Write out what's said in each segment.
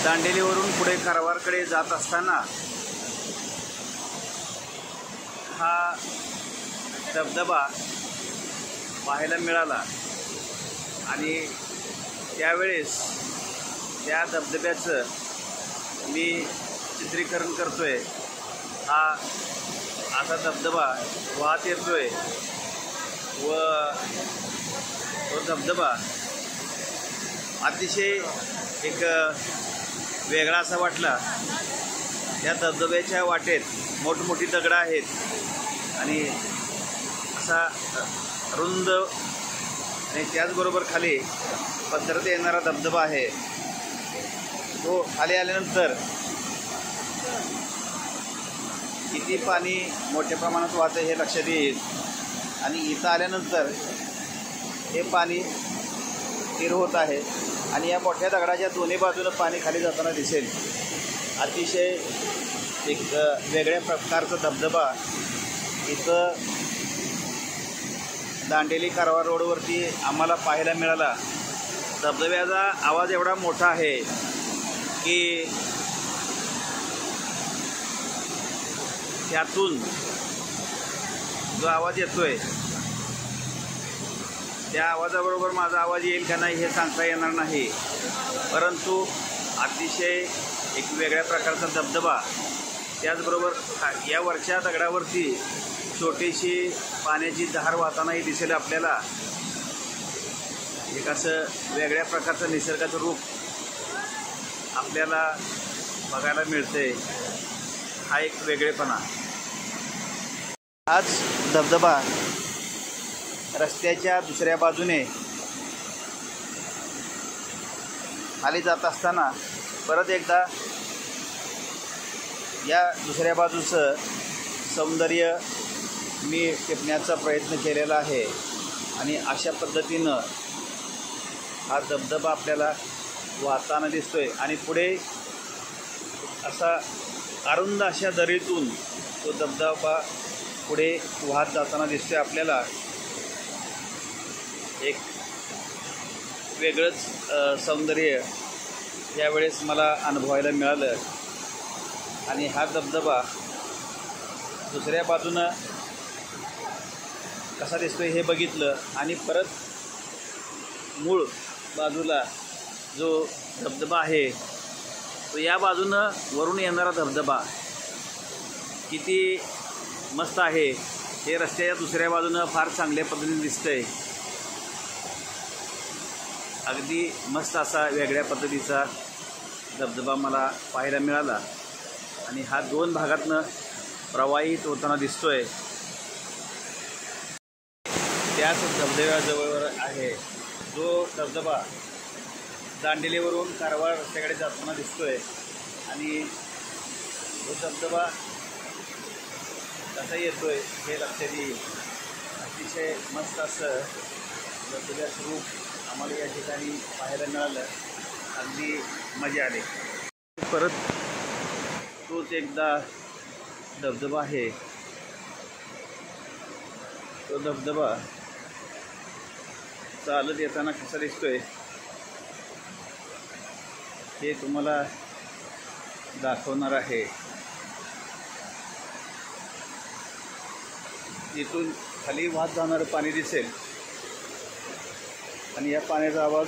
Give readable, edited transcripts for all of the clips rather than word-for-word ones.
दांडेलीवरून पुढे कारवारकडे जात असताना हा धबधबा पाहायला मिळाला आणि त्यावेळेस त्या धबधब्याचं मी चित्रीकरण करतोय। हा असा धबधबा वाहत येतोय व तो धबधबा अतिशय एक वेगळा असा वाटला। त्या धबधब्याच्या वाटेत मोठमोठी दगडं आहेत आणि असा रुंद आणि त्याचबरोबर खाली पसरत येणारा धबधबा आहे। तो खाली आल्यानंतर किती पाणी मोठ्या प्रमाणात वाहतं हे लक्षात येईल आणि इथं आल्यानंतर हे पाणी स्थिर होत आहे आणि या मोठ्या दगडाच्या दोन्ही बाजूनं पाणी खाली जाताना दिसेल। अतिशय एक वेगळ्या प्रकारचा धबधबा इथं दांडेली कारवार रोडवरती आम्हाला पाहायला मिळाला। धबधब्याचा आवाज एवढा मोठा आहे की त्यातून जो आवाज येतोय त्या आवाजाबरोबर माझा आवाज येईल का नाही हे सांगता येणार नाही, परंतु अतिशय एक वेगळ्या प्रकारचा धबधबा। त्याचबरोबर या वरच्या दगडावरती छोटीशी पाण्याची धार वाहतानाही दिसेल आपल्याला। एक असं वेगळ्या प्रकारचं निसर्गाचं रूप आपल्याला बघायला मिळते। हा एक वेगळेपणा। हाच धबधबा रस्त्याच्या दुसऱ्या बाजूने खाली जात असताना परत एकदा या दुसऱ्या बाजूचं सौंदर्य मी टिपण्याचा प्रयत्न केलेला आहे आणि अशा पद्धतीनं हा धबधबा आपल्याला वाहताना दिसतोय आणि पुढे असा अरुंद अशा दरीतून तो धबधबा पुढे वाहत जाताना दिसतोय आपल्याला। एक वेगळंच सौंदर्य यावेळेस मला अनुभवायला मिळालं आणि हा धबधबा दुसऱ्या बाजूनं कसा दिसतोय हे बघितलं आणि परत मूळ बाजूला जो धबधबा आहे तो या बाजूनं वरून येणारा धबधबा किती मस्त आहे हे रस्त्याच्या दुसऱ्या बाजूनं फार चांगल्या पद्धतीने दिसतंय। अगदी मस्त असा वेगळ्या पद्धतीचा धबधबा मला पाहायला मिळाला आणि हा दोन भागातनं प्रवाहित होताना दिसतोय। त्याच धबधब्याजवळ आहे जो धबधबा दांडेलीवरून कारवार रस्त्याकडे जाताना दिसतोय आणि तो धबधबा कसा येतोय हे लक्षात येईल। अतिशय मस्त असं धबधब्याचं रूप आम्हाला या ठिकाणी पाहायला मिळालं, अगदी मजा आली। परत तोच एकदा धबधबा आहे। तो धबधबा चालत येताना कसा दिसतोय हे तुम्हाला दाखवणार आहे। इथून खाली वाहत जाणारं पाणी दिसेल आणि या पाण्याचा आवाज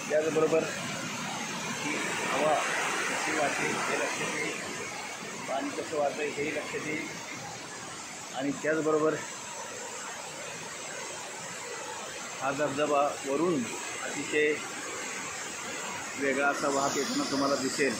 त्याचबरोबर ही हवा कशी वाहते हे लक्षात येईल, पाणी कसं वाहतं हेही लक्षात येईल आणि त्याचबरोबर हा धबधबा वरून अतिशय वेगळा असा वाहत येताना तुम्हाला दिसेल।